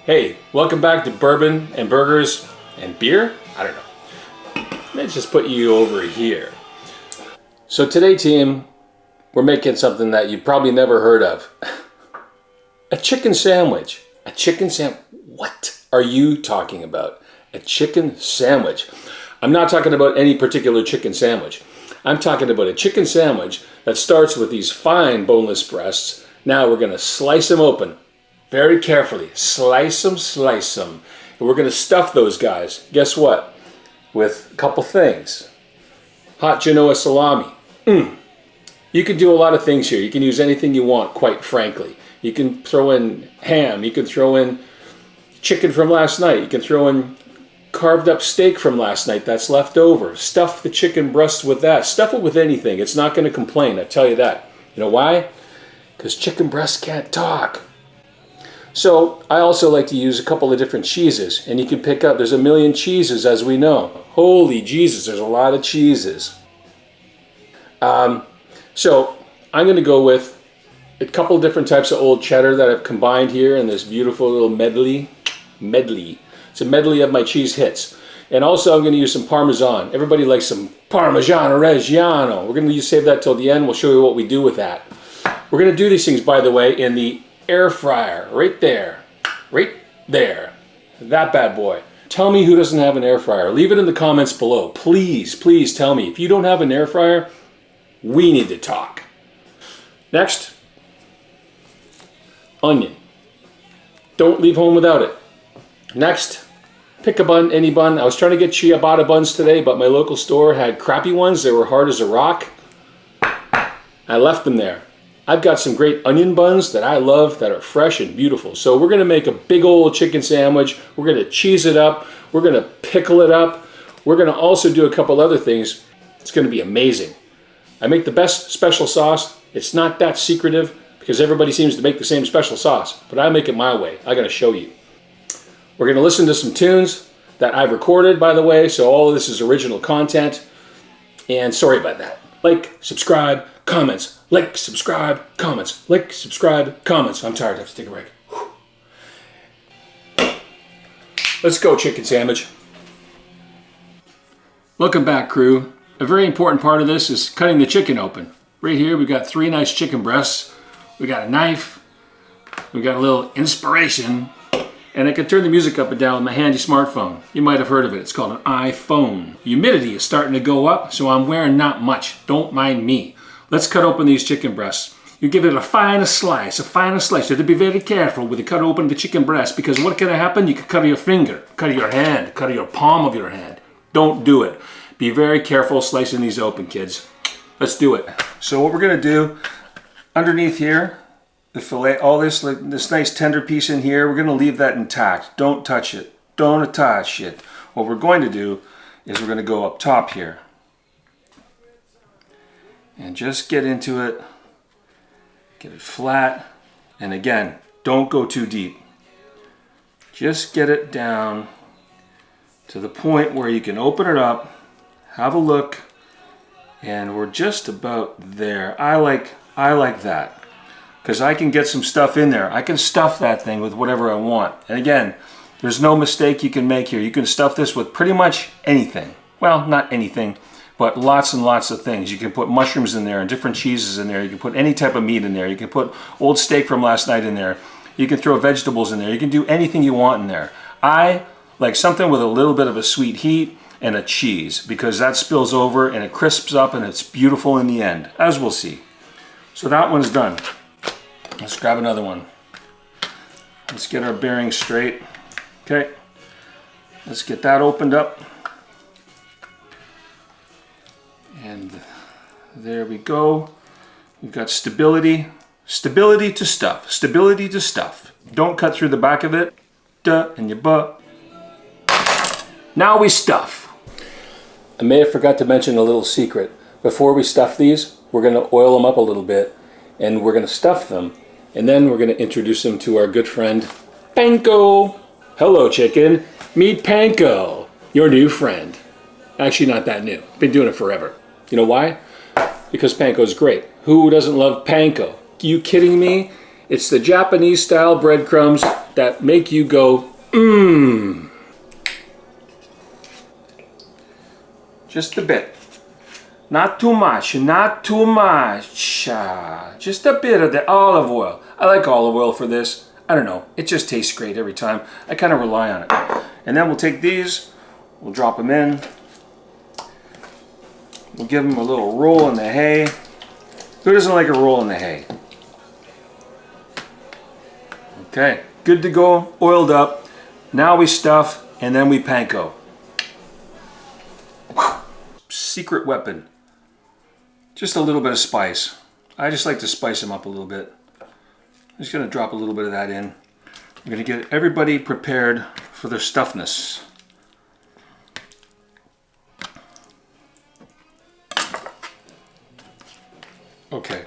Hey, welcome back to Bourbon and Burgers and Beer? I don't know. Let's just put you over here. So today, team, we're making something that you probably never heard of. A chicken sandwich. A chicken sandwich. What are you talking about? A chicken sandwich. I'm not talking about any particular chicken sandwich. I'm talking about a chicken sandwich that starts with these fine boneless breasts. Now we're going to slice them open. Very carefully. Slice them, slice them. And we're going to stuff those guys. Guess what? With a couple things. Hot Genoa salami. You can do a lot of things here. You can use anything you want, quite frankly. You can throw in ham. You can throw in chicken from last night. You can throw in carved up steak from last night that's left over. Stuff the chicken breasts with that. Stuff it with anything. It's not going to complain, I tell you that. You know why? Because chicken breasts can't talk. So I also like to use a couple of different cheeses, and you can pick up, there's a million cheeses as we know. Holy Jesus, there's a lot of cheeses. So I'm going to go with a couple of different types of old cheddar that I've combined here in this beautiful little medley. It's a medley of my cheese hits. And also I'm going to use some Parmesan. Everybody likes some Parmesan Reggiano. We're going to save that till the end. We'll show you what we do with that. We're going to do these things, by the way, in the air fryer, right there, that bad boy. Tell me who doesn't have an air fryer. Leave it in the comments below. Please, please tell me. If you don't have an air fryer, we need to talk. Next, onion. Don't leave home without it. Next, pick a bun, any bun. I was trying to get ciabatta buns today, but my local store had crappy ones. They were hard as a rock. I left them there. I've got some great onion buns that I love that are fresh and beautiful. So we're going to make a big old chicken sandwich. We're going to cheese it up. We're going to pickle it up. We're going to also do a couple other things. It's going to be amazing. I make the best special sauce. It's not that secretive because everybody seems to make the same special sauce, but I make it my way. I'm going to show you. We're going to listen to some tunes that I've recorded, by the way, so all of this is original content. And sorry about that. Like, subscribe, comments. Like, subscribe, comments. Like, subscribe, comments. I'm tired. I have to take a break. Whew. Let's go, chicken sandwich. Welcome back, crew. A very important part of this is cutting the chicken open. Right here, we've got 3 nice chicken breasts. We got a knife. We got a little inspiration. And I can turn the music up and down with my handy smartphone. You might have heard of it. It's called an iPhone. Humidity is starting to go up, so I'm wearing not much. Don't mind me. Let's cut open these chicken breasts. You give it a finest slice, You have to be very careful with the cut open the chicken breast because what can happen? You can cut your finger, cut your hand, cut your palm of your hand. Don't do it. Be very careful slicing these open, kids. Let's do it. So what we're gonna do, underneath here, the fillet, all this nice tender piece in here, we're gonna leave that intact. Don't touch it. Don't touch it. What we're going to do is we're gonna go up top here. And just get into it, get it flat, and again, don't go too deep. Just get it down to the point where you can open it up, have a look, and we're just about there. I like that, because I can get some stuff in there. I can stuff that thing with whatever I want. And again, there's no mistake you can make here. You can stuff this with pretty much anything. Well, not anything, but lots and lots of things. You can put mushrooms in there and different cheeses in there. You can put any type of meat in there. You can put old steak from last night in there. You can throw vegetables in there. You can do anything you want in there. I like something with a little bit of a sweet heat and a cheese because that spills over and it crisps up and it's beautiful in the end, as we'll see. So that one's done. Let's grab another one. Let's get our bearings straight. Okay, let's get that opened up. And there we go. We've got stability. Stability to stuff. Stability to stuff. Don't cut through the back of it. Duh, and your butt. Now we stuff. I may have forgot to mention a little secret. Before we stuff these, we're going to oil them up a little bit. And we're going to stuff them. And then we're going to introduce them to our good friend, PANKO. Hello, chicken. Meet PANKO, your new friend. Actually, not that new. Been doing it forever. You know why? Because PANKO is great. Who doesn't love PANKO? You kidding me? It's the Japanese style breadcrumbs that make you go, mmm. Just a bit. Not too much, not too much. Just a bit of the olive oil. I like olive oil for this. I don't know, it just tastes great every time. I kind of rely on it. And then we'll take these, we'll drop them in. We'll give them a little roll in the hay. Who doesn't like a roll in the hay? Okay, good to go, oiled up. Now we stuff and then we panko. Secret weapon. Just a little bit of spice. I just like to spice them up a little bit. I'm just going to drop a little bit of that in. I'm going to get everybody prepared for their stuffness. Okay.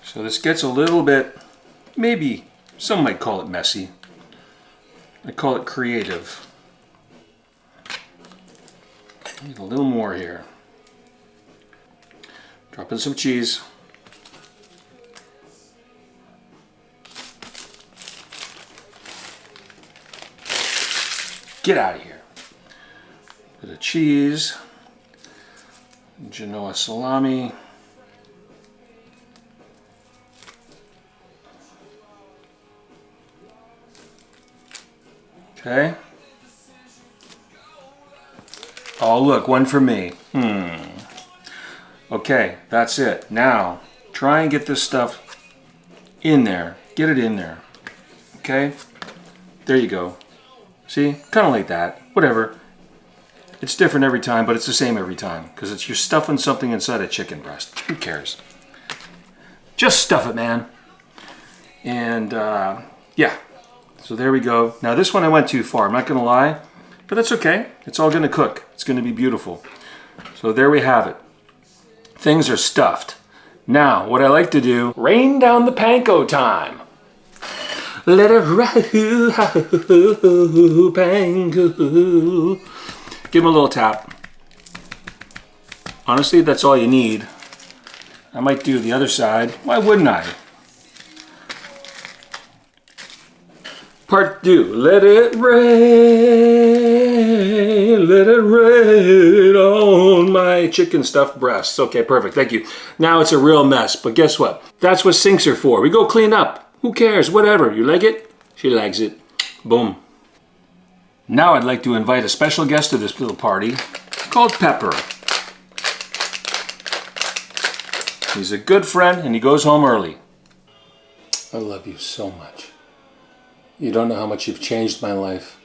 So this gets a little bit, maybe some might call it messy. I call it creative. Need a little more here. Drop in some cheese. Get out of here. Bit of cheese. Genoa salami. Okay. Oh, look, one for me. Okay, that's it. Now, try and get this stuff in there. Get it in there. Okay? There you go. See? Kind of like that. Whatever. It's different every time, but it's the same every time. Because you're stuffing something inside a chicken breast. Who cares? Just stuff it, man. And, yeah. So there we go. Now, this one I went too far. I'm not going to lie. But that's okay. It's all going to cook. It's going to be beautiful. So there we have it. Things are stuffed. Now, what I like to do, rain down the panko time. Let it roll, panko. Give them a little tap. Honestly, that's all you need. I might do the other side. Why wouldn't I? Part 2. Let it rain. Let it rain on my chicken stuffed breasts. Okay, perfect. Thank you. Now it's a real mess, but guess what? That's what sinks are for. We go clean up. Who cares? Whatever. You like it? She likes it. Boom. Now I'd like to invite a special guest to this little party called Pepper. He's a good friend and he goes home early. I love you so much. You don't know how much you've changed my life.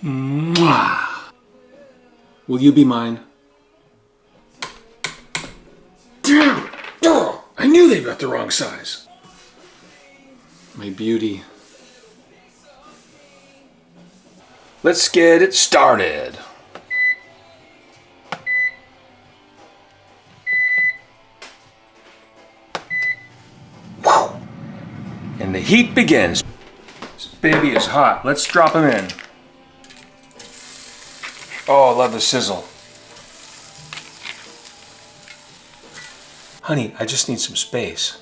Mwah. Will you be mine? Damn! Oh, I knew they got the wrong size. My beauty. Let's get it started. Whew. And the heat begins. This baby is hot. Let's drop them in. Oh, I love the sizzle. Honey, I just need some space.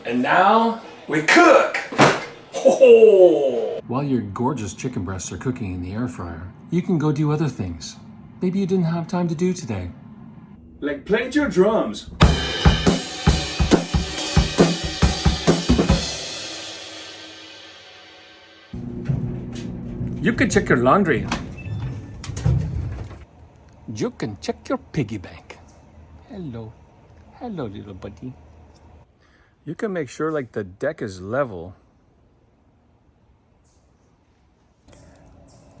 And now we cook. Oh. While your gorgeous chicken breasts are cooking in the air fryer, you can go do other things. Maybe you didn't have time to do today. Like play your drums. You can check your laundry. You can check your piggy bank. Hello. Hello, little buddy. You can make sure like the deck is level.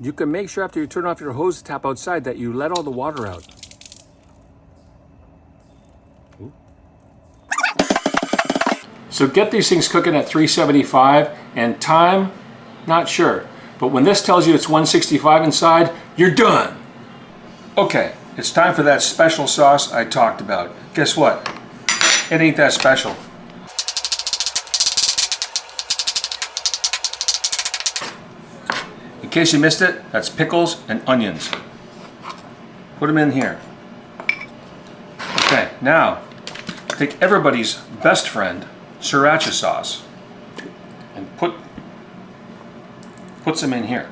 You can make sure after you turn off your hose tap outside that you let all the water out. Ooh. So get these things cooking at 375 and time, not sure. But when this tells you it's 165 inside, you're done. Okay, it's time for that special sauce I talked about. Guess what? It ain't that special. In case you missed it, that's pickles and onions. Put them in here. Okay, now take everybody's best friend, sriracha sauce and put some in here.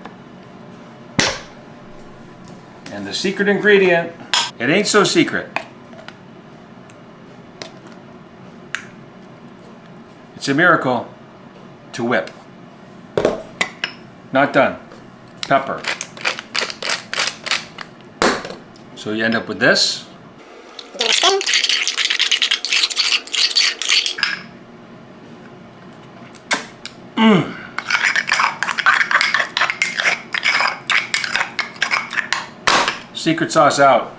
And the secret ingredient, it ain't so secret. It's a miracle to whip. Not done. Pepper. So you end up with this. Secret sauce out.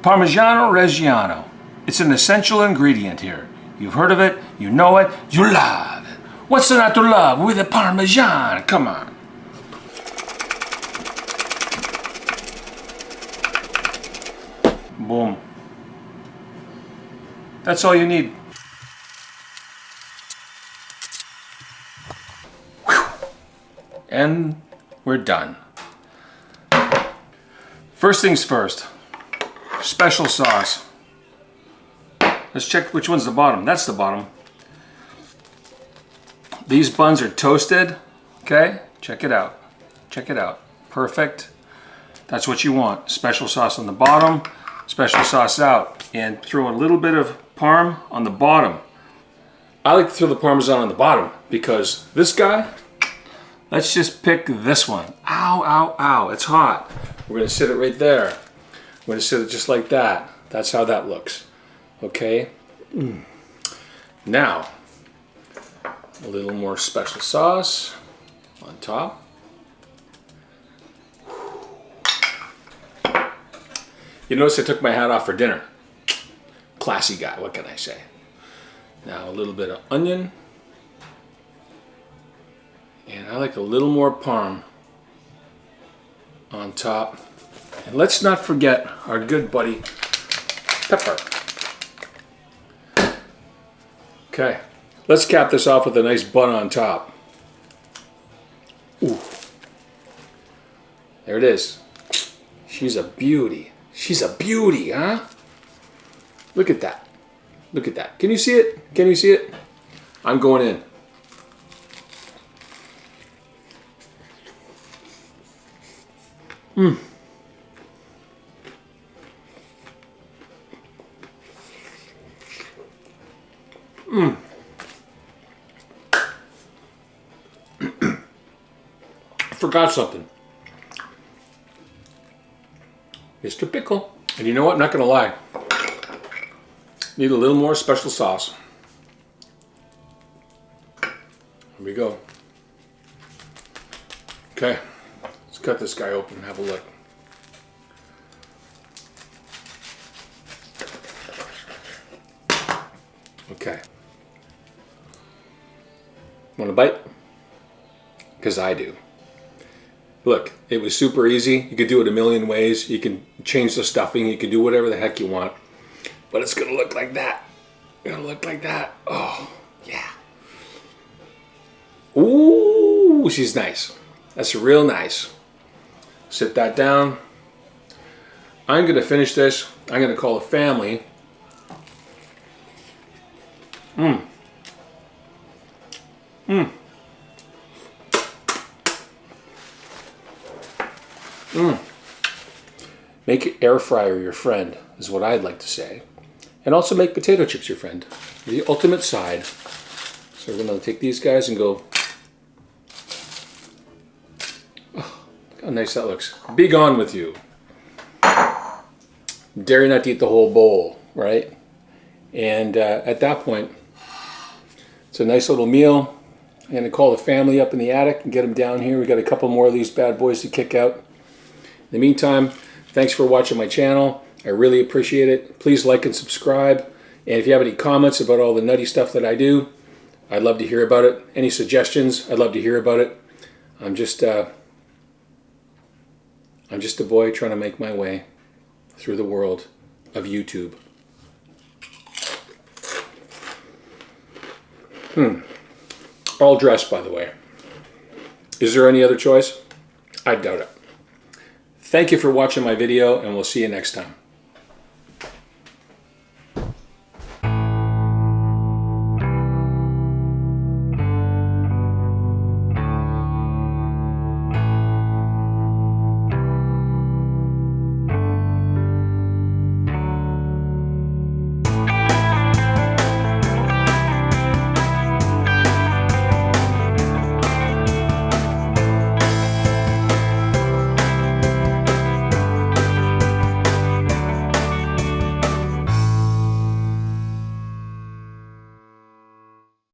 Parmigiano Reggiano. It's an essential ingredient here. You've heard of it, you know it, you love it. What's there not to love with a Parmesan? Come on. Boom. That's all you need. Whew. And we're done. First things first, special sauce. Let's check which one's the bottom. That's the bottom. These buns are toasted, okay? Check it out. Check it out. Perfect. That's what you want. Special sauce on the bottom, special sauce out. And throw a little bit of parm on the bottom. I like to throw the Parmesan on the bottom because this guy, let's just pick this one. Ow, ow, ow, it's hot. We're gonna sit it right there. We're gonna sit it just like that. That's how that looks. Okay? Now, a little more special sauce on top. You notice I took my hat off for dinner. Classy guy, what can I say? Now a little bit of onion. And I like a little more parm on top. And let's not forget our good buddy pepper. Okay, let's cap this off with a nice bun on top. Ooh. There it is. She's a beauty. She's a beauty, huh? Look at that. Look at that. Can you see it? Can you see it? I'm going in. Mmm. Mmm. Forgot something. Mr. Pickle. And you know what? I'm not going to lie. Need a little more special sauce. Here we go. Okay. Let's cut this guy open and have a look. Okay. Want a bite? Because I do. Look, it was super easy. You could do it a million ways. You can change the stuffing. You can do whatever the heck you want. But it's going to look like that. It's going to look like that. Oh, yeah. Ooh, she's nice. That's real nice. Sit that down. I'm going to finish this. I'm going to call the family. Mmm. Mmm. Mmm. Make air fryer your friend, is what I'd like to say. And also make potato chips your friend. The ultimate side. So we're going to take these guys and go. Oh, look how nice that looks. Be gone with you. Dare you not to eat the whole bowl, right? And at that point, it's a nice little meal. I'm going to call the family up in the attic and get them down here. We got a couple more of these bad boys to kick out. In the meantime, thanks for watching my channel. I really appreciate it. Please like and subscribe. And if you have any comments about all the nutty stuff that I do, I'd love to hear about it. Any suggestions, I'd love to hear about it. I'm just a boy trying to make my way through the world of YouTube. All dressed, by the way. Is there any other choice? I doubt it. Thank you for watching my video, and we'll see you next time.